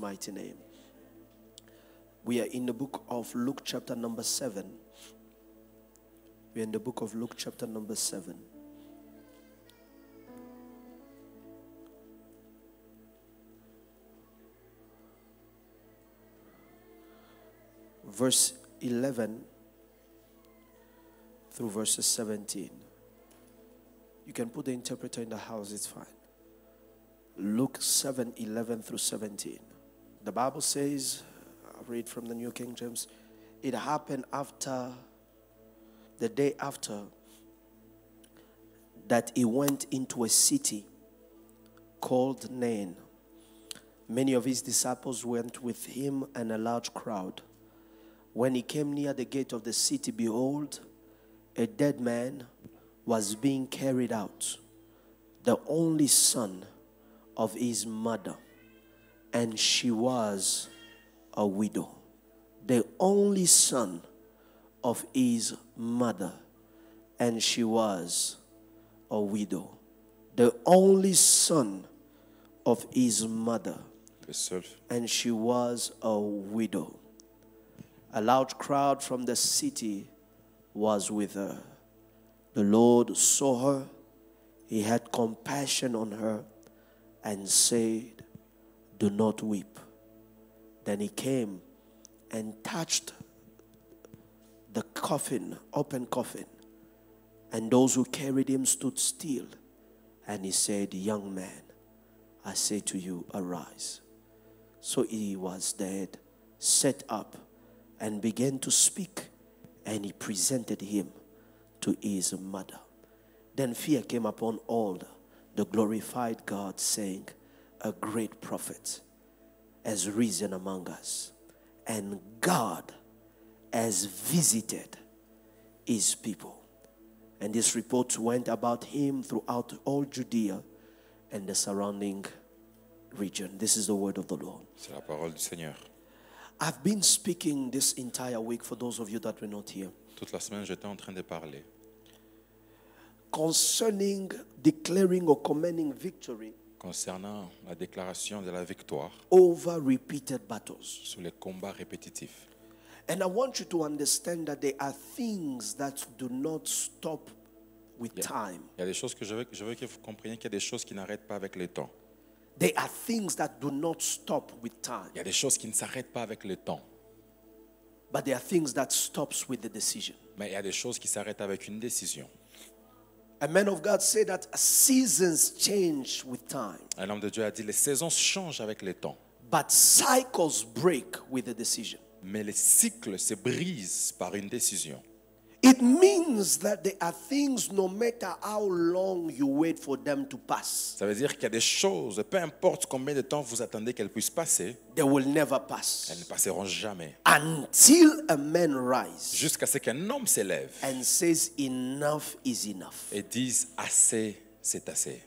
mighty name. We are in the book of Luke chapter number 7. We are in the book of Luke chapter number 7. Verse 11 through verses 17. You can put the interpreter in the house, it's fine. Luke 7:11 through 17. The Bible says, I read from the New King James, it happened after, the day after, that he went into a city called Nain. Many of his disciples went with him and a large crowd. When he came near the gate of the city, behold, a dead man was being carried out, the only son of his mother, and she was a widow. The only son of his mother, and she was a widow. The only son of his mother, and she was a widow. A large crowd from the city was with her. The Lord saw her, he had compassion on her, and said, do not weep. Then he came and touched the coffin, open coffin, and those who carried him stood still. And he said, young man, I say to you, arise. So he was dead, sat up, and began to speak, and he presented him to his mother. Then fear came upon all the glorified God, saying, a great prophet has risen among us, and God has visited his people. And this report went about him throughout all Judea and the surrounding region. This is the word of the Lord. C'est la parole du Seigneur. I've been speaking this entire week for those of you that were not here. Toute la semaine, j'étais en train de parler Concerning declaring or commending victory concernant la déclaration de la victoire over repeated battles. sur les combats répétitifs. And I want you to understand that there are things that do not stop with time. Il y a des choses que je veux que vous compreniez qu'il y a des choses qui n'arrêtent pas avec le temps. There are things that do not stop with time. Il y a des choses qui ne s'arrêtent pas avec le temps. But there are things that stops with the decision. Mais il y a des choses qui s'arrêtent avec une décision. A man of God said that seasons change with time, Un homme de Dieu a dit, les saisons changent avec le temps. but cycles break with a decision. Mais les cycles se brisent par une décision. It means that there are things, no matter how long you wait for them to pass, Ça veut dire qu'il y a des choses, peu importe combien de temps vous attendez qu'elles puissent passer, they will never elles pass ne passeront jamais. until a man rises Jusqu'à ce qu'un homme s'élève and says enough is enough. et dise assez, c'est assez.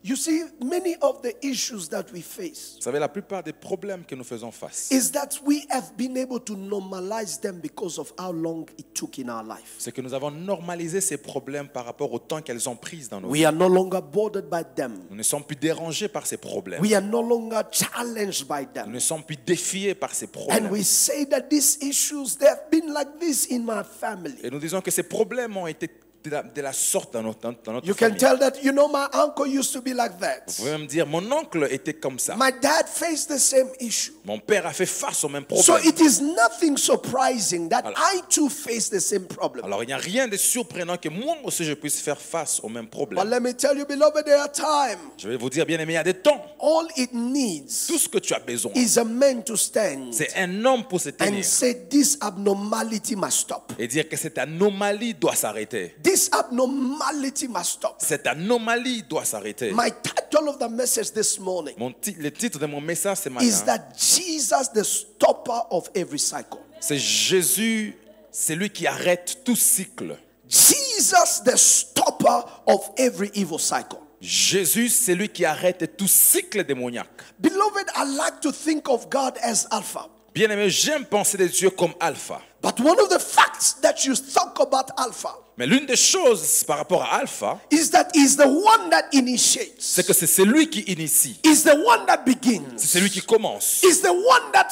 You see, many of the issues that we face Vous savez, la plupart des problèmes que nous faisons face, is that we have been able to normalize them because of how long it took in our life. c'est que nous avons normalisé ces problèmes par rapport au temps qu'elles ont pris dans nos We vies. are no longer bothered by them. Nous ne sommes plus dérangés par ces problèmes. We are no longer challenged by Nous them. ne sommes plus défiés par ces And problèmes. we say that these issues, they have been like this in my family. Et nous disons que ces problèmes ont été de la sorte dans notre You can famille. tell that, you know, my uncle used to be like Vous that. pouvez même dire, mon oncle était comme ça. My dad faced the same issue. Mon père a fait face au même So problème. it is nothing surprising that I too face the same problem. Alors il n'y a rien de surprenant que moi aussi je puisse faire face au même But problème. let me tell you, beloved, there are times. Je vais vous dire, bien aimé, il y a des temps. All it needs Tout ce que tu as besoin, is a man to stand c'est un homme pour se and tenir say this abnormality must stop. et dire que cette anomalie doit s'arrêter. This abnormality must stop. Cette anomalie doit s'arrêter. My title of the message this morning Le titre de mon message ce is matin, that Jesus, the stopper of every cycle. c'est Jésus, c'est lui qui arrête tout cycle. Jesus, the stopper of every evil cycle. Jésus, c'est lui qui arrête tout cycle démoniaque. Beloved, I like to think of God as Alpha. Bien-aimé, j'aime penser de Dieu comme Alpha. But one of the facts that you talk about Alpha Mais l'une des choses par rapport à Alpha, is that he's the one that initiates. c'est que c'est celui qui initie. He's the one that begins. C'est celui qui commence. He's the one that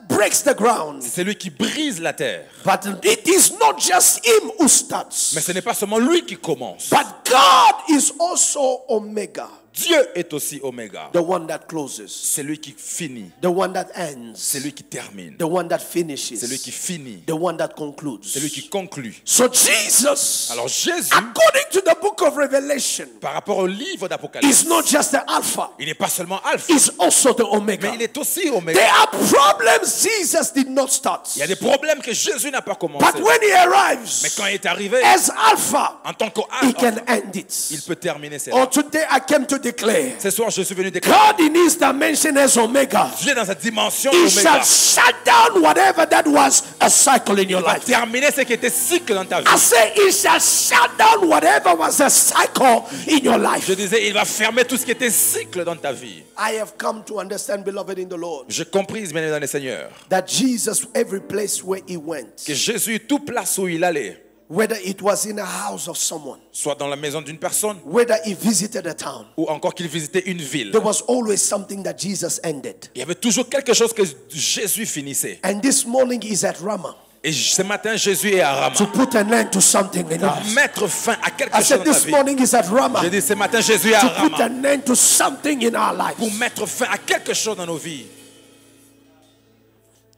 breaks the ground. C'est celui qui brise la terre. But it is not just him who starts. Mais ce n'est pas seulement lui qui commence. But God is also Omega. Dieu est aussi Oméga. The one that closes. C'est lui qui finit. The one that ends. C'est lui qui termine. The one that finishes. C'est lui qui finit. The one that concludes. C'est lui qui conclut. So Jesus, Alors Jésus, according to the book of Revelation, par rapport au livre d'Apocalypse, is not just the Alpha, il n'est pas seulement Alpha, is also the mais Omega. il est aussi There Oméga. are problems Jesus did not start. Il y a des problèmes que Jésus n'a pas commencé. But when he Mais arrives quand il est arrivé, as Alpha, en tant he qu'Alpha, can end it. il peut terminer ses Or œuvres. today I came to declare, Ce soir, je suis venu déclarer, God in his dimension as Omega, Dieu dans cette dimension he shall Oméga shut down whatever that was a cycle in your va life. terminer ce qui était cycle dans ta vie. I say he shall shut down whatever was a cycle in your life. Je disais, il va fermer tout ce qui était cycle dans ta vie. I have come to understand, beloved in the Lord, J'ai compris, bien dans le Seigneur, that Jesus, every place where he went, que Jésus, toute place où il allait, whether it was in a house of someone, soit dans la maison d'une personne, whether he visited a town, ou encore qu'il visitait une ville, there was always something that Jesus ended. il y avait toujours quelque chose que Jésus finissait. And this morning he's at Ramah Et ce matin, Jésus est à Rama to put an end to something in pour us. mettre fin à quelque I chose said dans ta this vie. morning he's at Ramah J'ai dit ce matin, Jésus est à to put Rama an end to something in our lives. pour mettre fin à quelque chose dans nos vies.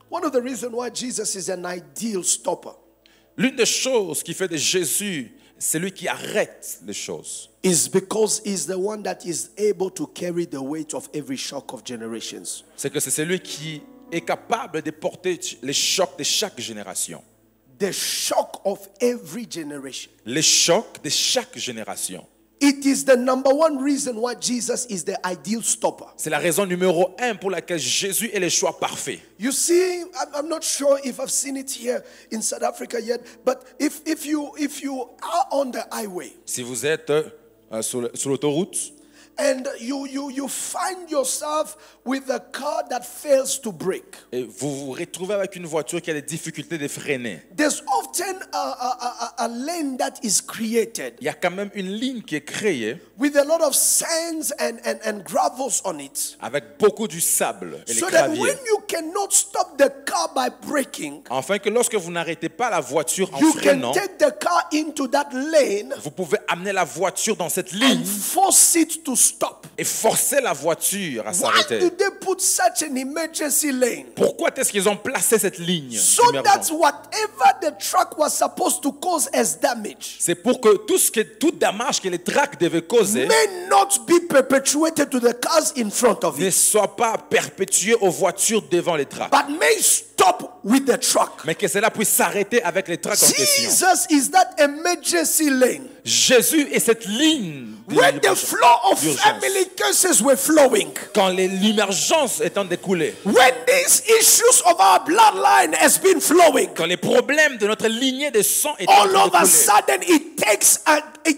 One of the reasons why Jesus is an ideal stopper L'une des choses qui fait de Jésus, c'est lui qui arrête les choses. is because he's the one that is able to carry the weight of every shock of generations. C'est que c'est celui qui est capable de porter les chocs de chaque génération. The shock of every generation. Les chocs de chaque génération. It is the number one reason why Jesus is the ideal stopper. C'est la raison numéro 1 pour laquelle Jésus est le choix parfait. You see, I'm not sure if I've seen it here in South Africa yet, but if you are on the highway Si vous êtes sur l'autoroute and you find yourself with a car that fails to brake, et vous vous retrouvez avec une voiture qui a des difficultés de freiner, there's often a lane that is created il y a quand même une ligne qui est créée with a lot of sands and gravels on it, avec beaucoup du sable et les so that graviers. when you cannot stop the car by braking, Afin que lorsque vous n'arrêtez pas la voiture en you can freinant, take the car into that lane vous pouvez amener la voiture dans cette and ligne force it to stop. et forcer la voiture à Why s'arrêter. do they put such an emergency lane? Pourquoi est-ce qu'ils ont placé cette ligne So that d'urgence? whatever the truck was supposed to cause as damage C'est pour que tout dommage que les tracks devaient causer may not be perpetuated to the cars in front of ne it, soit pas perpétué aux voitures devant les tracks, but may stop with the truck. mais que cela puisse s'arrêter avec les tracks en question. Jesus is that emergency lane. Jésus est cette ligne When the flow of d'urgence. family curses were flowing, Quand l'émergence étant découlée, when these issues of our bloodline has been flowing, quand les problèmes de notre lignée de sang étant all of a découlés, sudden it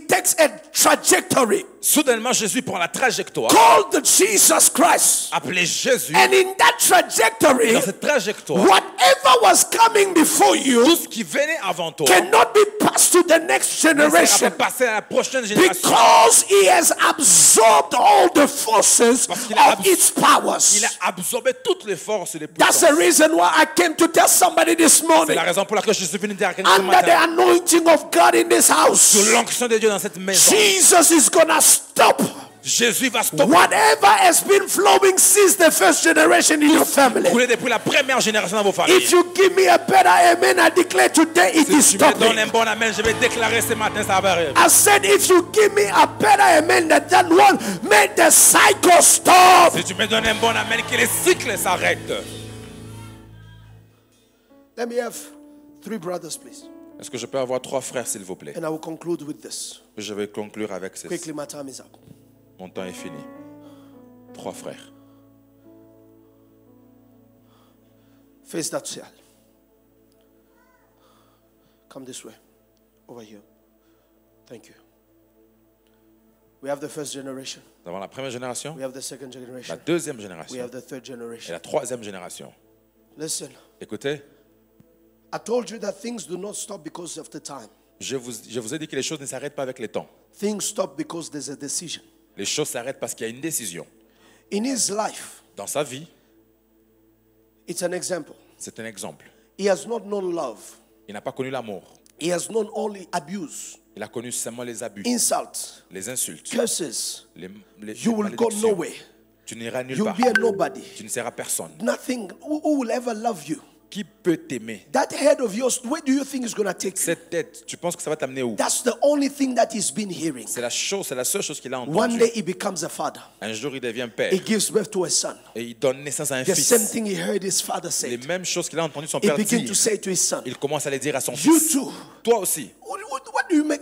takes a trajectory soudainement Jésus prend la trajectoire called Jesus Christ. appelée Jésus. And in that trajectory, Dans cette trajectoire, whatever was coming before you tout ce qui venait avant toi cannot be passed to the next ne sera generation pas passé à la prochaine génération. because he has absorbed all the forces Parce qu'il a of its powers. Il a absorbé toutes les forces et les That's puissances. the reason why I came to tell somebody this C'est morning, la raison pour laquelle je suis venu dire à quelqu'un ce under the matin, anointing of God in this sous house, l'onction de Dieu dans cette maison, Jesus is gonna stop Jésus va stopper whatever has been flowing since the first generation in your family. couler depuis la première génération dans vos familles. If you give me a better amen, I declare today it is Si tu me donnes stopping. un bon amen, je vais déclarer ce matin ça va arriver. I said, if you give me a better amen than that one, make the cycle stop. Si tu me donnes un bon amen, que les cycles s'arrêtent. Let me have 3 brothers, please. Est-ce que je peux avoir 3 frères, s'il vous plaît? And I will conclude with this. Je vais conclure avec ceci. Quickly, my time is up. Mon temps est fini. 3 frères. Face that child. Come this way. Over here. Thank you. We have the first generation. Nous avons la première génération, We have the second la generation. deuxième We génération have the third et generation. la troisième génération. Listen. Écoutez, I told you that things do not stop because of the time. Je vous ai dit que les choses ne s'arrêtent pas avec le temps. Things stop because there's a decision. Les choses s'arrêtent parce qu'il y a une décision. In his life, Dans sa vie, it's an example. c'est un exemple. He has not known love. Il n'a pas connu l'amour. He has known only abuse, Il a connu seulement les abus, insults, les insultes, curses. les You will go malédictions. nowhere. Tu n'iras nulle You'll part. be a nobody. Tu ne seras personne. Nothing. Who will ever love you? Qui peut t'aimer? That head of yours, where do you think is going to take you? Cette tête, tu penses que ça va t'amener où? That's the only thing that he's been hearing. C'est la seule chose qu'il a One entendue. day he becomes a father. Un jour, il devient père He gives birth to a son. et il donne naissance à un The fils. same thing he heard his father Les say. mêmes choses qu'il a entendues son He père began to dire, say to his son, il commence à les dire à son you fils. too. Toi aussi.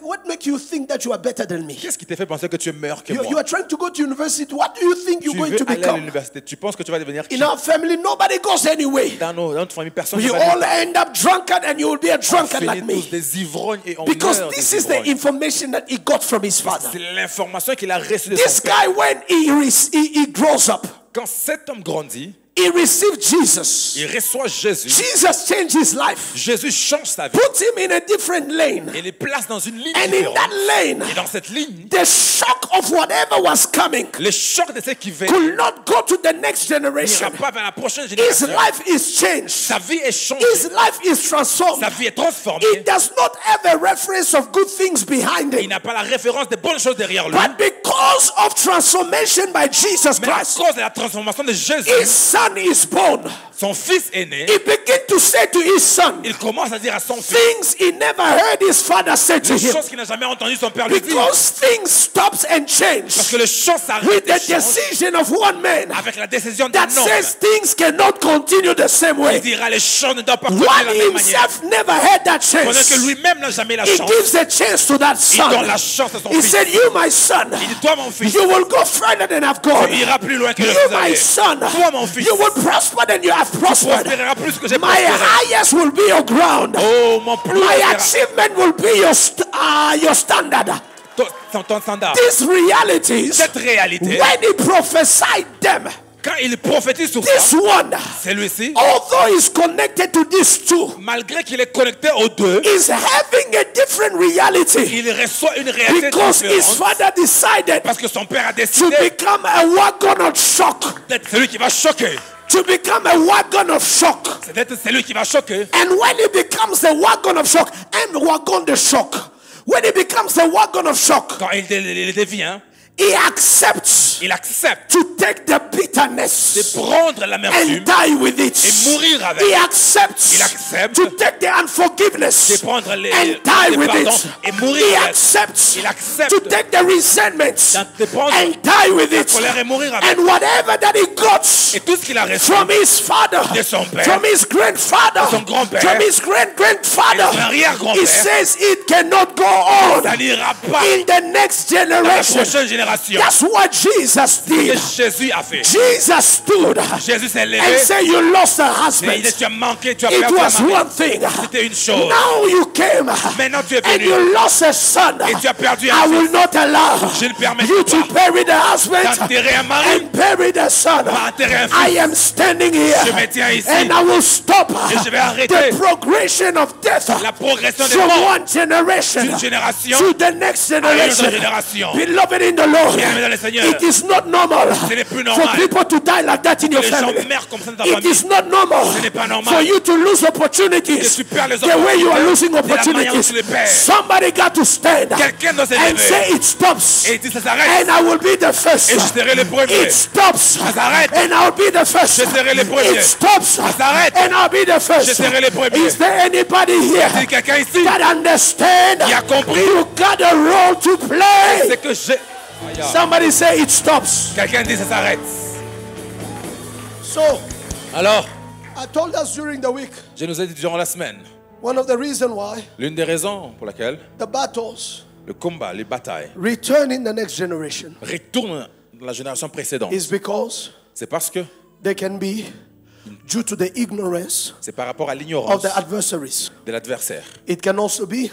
What make you think that you are better than me? Qu'est-ce qui te fait penser que tu es meilleur que You moi? are trying to go to university. What do you think you're Tu going veux to aller à become? l'université. Tu penses que tu vas devenir qui? In our family, nobody goes anywhere. Dans notre famille, personne We ne va all end up drunkard and you will be a drunkard like finir tous me. des ivrognes et on Because meurt this des is the ivrognes. information that he got from his father. C'est l'information qu'il a reçue de This son père. guy, when he grows up, Quand cet homme grandit, he received Jesus. il reçoit Jésus. Jesus changed his life, Jésus change sa vie put him in a different lane. et les place dans une ligne And in différente. that lane, Et dans cette ligne, the shock of whatever was coming le choc de ce qui vient could not go to the next n'ira generation. pas vers la prochaine His génération. life is changed. Sa vie est changée. His life is transformed. Sa vie est transformée. It does not have a reference of good things behind Il it. n'a pas la référence des bonnes choses derrière lui. But because of transformation by Jesus Mais à Christ, cause de la transformation de Jésus, his son is born. son fils est né. He began to say to his son Il commence à dire à son fils things he never heard his father say to les him. choses qu'il n'a jamais entendues son père lui dire. Because things stops and Parce change que les choses s'arrêtent with et the changent decision of one man avec la décision d'un that homme. says things cannot continue the same Il way. dira les choses ne doivent pas continuer de One la même manière. himself never had that Pendant que chance. lui-même n'a jamais la He chance. gives a chance to that Il donne son. la chance à son He fils. said, you my son, Il dit, toi mon fils, you will go further than I've gone. tu iras plus loin que je You suis my allé. son, Toi mon fils, you will prosper than you have tu prospered. prospéreras plus que j'ai My prospéré. highest will be your ground. Oh mon plus My haut achievement will be your standard. ton standard. These realities, Cette réalité, when he prophesied them, quand il prophétise sur this ça, one, celui-ci, although he's connected to these two, malgré qu'il est connecté aux deux, is having a different reality il reçoit une réalité because his différente. father decided Parce que son père a to décidé become a wagon of shock. d'être celui qui va choquer. To become a wagon of shock. C'est d'être celui qui va choquer. And when he becomes a wagon of shock, and wagon the shock, when he becomes a wagon of shock, Quand il devient, he accepts il accepte to take the de bitterness prendre and l'amertume die with it. et mourir avec. He accepts Il accepte to take the unforgiveness de prendre les and die with pardons it. et mourir He avec. accepts Il accepte to take the resentments de prendre and die with la it. colère et mourir avec. And whatever that he got Et tout ce qu'il a reçu from his father, de son père, from his grandfather, de son grand-père, from his great-grandfather, et de son arrière-grand-père, he says it cannot go on ça n'ira pas in the next à la generation. prochaine génération. That's what Jesus Ce que did. Jésus a fait. Jesus stood Jésus s'est and levé said, you lost a et husband. il dit, tu as manqué, tu as It perdu un was mari. one thing. C'était une chose. Now you came Maintenant tu es and venu you lost a son. et tu as perdu I un will fils. not allow Je ne permets you pas to bury the husband d'enterrer un mari, and bury the son. d'enterrer un I fils. am standing here Je me tiens ici and I will stop et je vais arrêter the progression of death la progression des from morts one generation d'une génération to the next à une autre generation. génération. Beloved in the Lord, Bien-aimés dans le Seigneur, it is not normal ce n'est plus for normal. people to die like that in your Les gens family. meurent comme ça dans ta It famille. is not normal Ce n'est pas normal. for you to lose opportunities Que tu perds les the way you are losing de la manière dont opportunities. tu les perds. Somebody got to stand Quelqu'un doit se and lever say it stops. et il dit ça s'arrête. And I will be the first. Et je serai le premier. It stops. s'arrête. And I'll be the first. Je serai le premier. It stops. s'arrête. And I'll be the first. Je serai le premier. Is there anybody here C'est quelqu'un ici that understand qui a compris you got a role to play? c'est que j'ai. Somebody say it stops. Quelqu'un dit ça s'arrête. So, Alors, I told us during the week, je nous ai dit durant la semaine, one of the reasons why l'une des raisons pour laquelle the battles le combat, les batailles return in the next generation retournent dans la génération précédente, is because c'est parce que they can be due to the ignorance c'est par rapport à of l'ignorance the adversaries. de l'adversaire. It can also be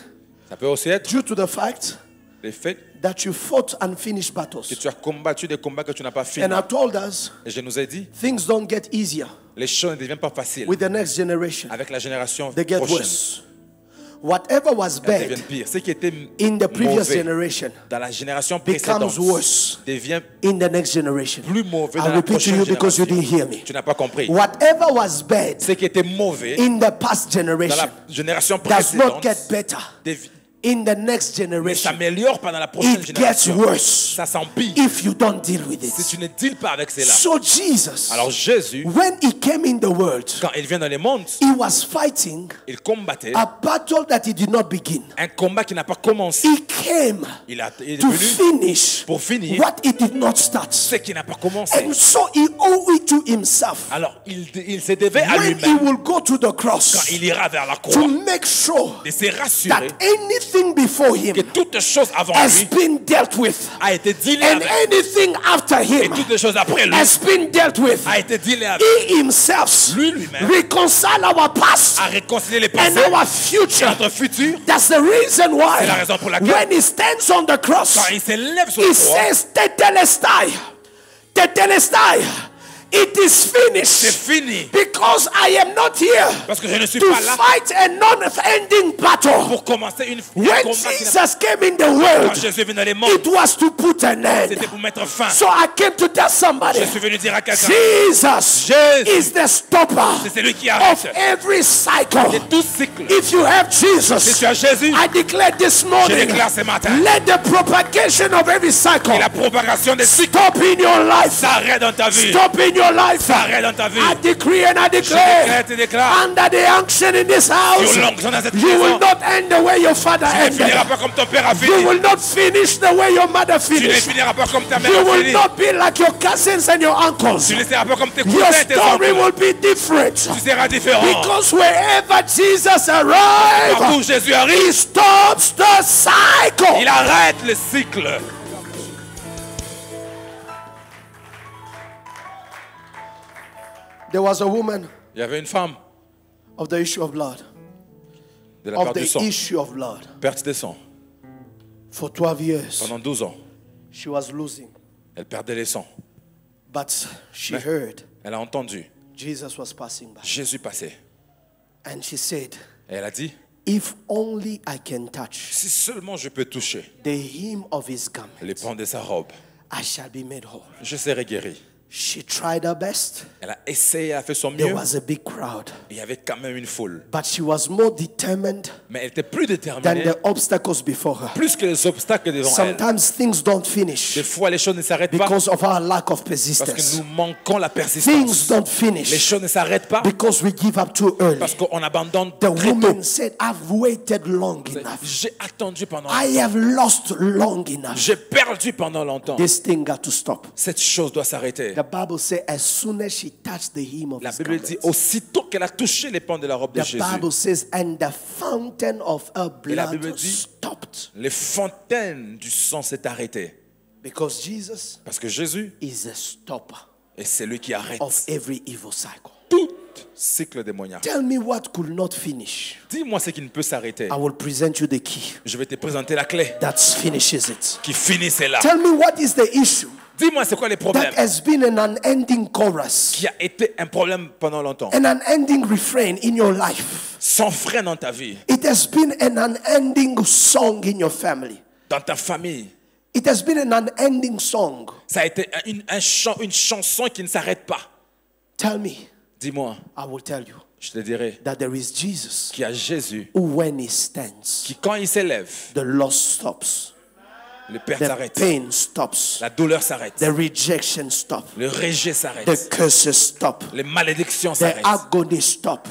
Ça peut aussi être due to the fact les faits that you fought unfinished que battles. tu as combattu des combats que tu n'as pas finis. And I told us Et je nous ai dit, things don't get easier les choses ne deviennent pas faciles. with the next generation. Avec la génération They get prochaine, worse. Whatever was elles bad deviennent pires. Ce qui était in the previous mauvais generation dans la génération becomes précédente worse devient in the next generation. plus mauvais dans I'll la repeat to prochaine you because you génération. didn't hear me. Tu n'as pas compris. Whatever was bad Ce qui était mauvais in the past dans generation la génération does not précédente get better devi- in the next mais generation. s'améliore pas dans la prochaine It gets génération. worse Ça s'empire if you don't deal with si it. tu ne deals pas avec cela. So Jesus, Alors Jésus, when he came in the world, quand il vient dans les mondes, he was fighting il combattait a battle that he did not begin. un combat qui n'a pas commencé. He came Il est to venu finish pour finir what he did not start. ce qui n'a pas commencé. And so he owed it to himself Alors il se devait à when he lui-même, will go to the quand cross, il ira vers la to croix, make sure de se that rassurer anything before him que toutes choses avant has lui been dealt with, a été dealé and avec, anything after et him toutes les choses après lui has been dealt with. a été dealé avec. He himself Lui-même reconcile our past a réconcilié les and passés our et future. notre futur. That's the reason why C'est la raison pour laquelle when he stands on the cross, quand il s'élève sur he la croix, says, Tetelestai, Tetelestai, it is c'est finished. fini. Because I am not here Parce que je ne suis to pas là fight a non-ending battle. pour commencer un When combat qui n'a Jesus came in the Quand world, Jésus est venu dans les mondes, it was to put an end. c'était pour mettre fin. So I came to tell somebody, Je suis venu dire à quelqu'un, Jesus Jésus, is the stopper c'est celui qui of arrête every cycle. de tout cycle. If you have Si Jesus, tu as Jésus, I declare this je morning, déclare ce matin, let the propagation of every cycle et la propagation des cycles stop in your life. s'arrête dans ta vie. Stop in your life. S'arrête dans ta vie. I decree and I Je declare, déclare, under the unction in this house, sur l'onction dans cette you will maison, not end the way your father tu ne finiras ended. pas comme ton père a You fini. will not finish the way your mother Tu ne finished. finiras pas comme ta mère You a will fini. not be like your cousins and your uncles. Tu ne seras pas comme tes Your cousins et tes story oncles. will be different. Tu seras différent. Because wherever Jesus arrives, Partout où Jésus he arrive, stops the cycle. il arrête le cycle. There was a woman Il y avait une femme of the issue of blood. de la Of perte the du sang, issue of blood. perte de sang. For 12 years, Pendant 12 ans, she was losing. elle perdait les sangs. But she Mais- heard Elle a entendu Jesus was passing by. Jésus passer. And she said, Et elle a dit, if only I can touch si seulement je peux toucher the hem of his garment, les pans de sa robe, I shall be made whole. je serai guéri. She tried her best. Elle a essayé, elle a fait son There mieux. was a big crowd. Il y avait quand même une foule. But she was more determined Mais elle était plus than déterminée, the obstacles before her. plus que les obstacles devant elle. Sometimes things don't Des finish fois, les choses ne s'arrêtent pas because of our lack of parce que persistence. nous manquons la Things persistance. don't Les finish choses ne s'arrêtent pas because we give up too early. parce qu'on abandonne The très tôt. woman said, I've waited long enough. J'ai attendu pendant I longtemps. have lost long enough. J'ai perdu pendant longtemps. This thing got to stop. Cette chose doit s'arrêter. The Bible says, as soon as she touched the hem of La his Bible garment, dit, aussitôt qu'elle a touché les pans de la robe de the Jésus, Bible says, and the fountain of her Et la blood Bible dit- stopped. les fontaines du sang s'est arrêtées. Because Jesus Parce que Jésus is a stopper est celui qui arrête of every evil cycle. tout cycle démoniaque. Tell me what could not finish. Dis-moi ce qui ne peut s'arrêter. I will present you the key Je vais te présenter la clé that finishes it. qui finit cela. Tell me what is the issue Dis-moi c'est quoi les problèmes that has been an unending chorus, qui a été un problème pendant longtemps. an unending refrain in your life. Sans frein dans ta vie, It has been an unending song in your family. dans ta famille. It has been an unending song. Ça a été une chanson qui ne s'arrête pas. Tell me, Dis-moi, I will tell you je te dirai that there is Jesus qu'il y a Jésus who, when he stands, qui, quand il s'élève, the loss stops, le perte the s'arrête, pain stops, la douleur s'arrête, the rejection stops, le rejet s'arrête, the curses stop, les malédictions the s'arrêtent, agony stop,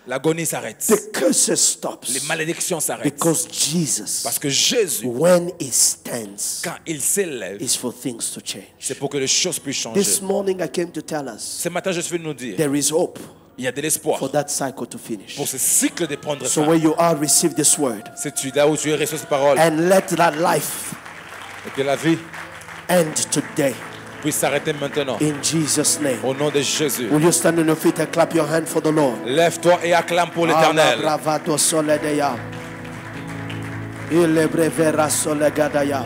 l'agonie s'arrête, the curses stops. les malédictions s'arrêtent. Because Jesus, Parce que Jésus, when he stands, quand il s'élève, is for things to change. c'est pour que les choses puissent This changer. morning I came to tell us Ce matin, je suis venu nous dire, there is hope il y a de l'espoir for that cycle to finish. pour ce cycle de prendre So fin. where you are, receive this word Si tu es là où tu es, reçois cette parole and let that life et que la vie end today puisse s'arrêter maintenant. in Jesus' name. Au nom de Jésus. Will you stand on your feet and clap your hand for the Lord? Lève-toi et acclame pour l'Éternel. Bravado soledeya. Il est brevera solegadaya.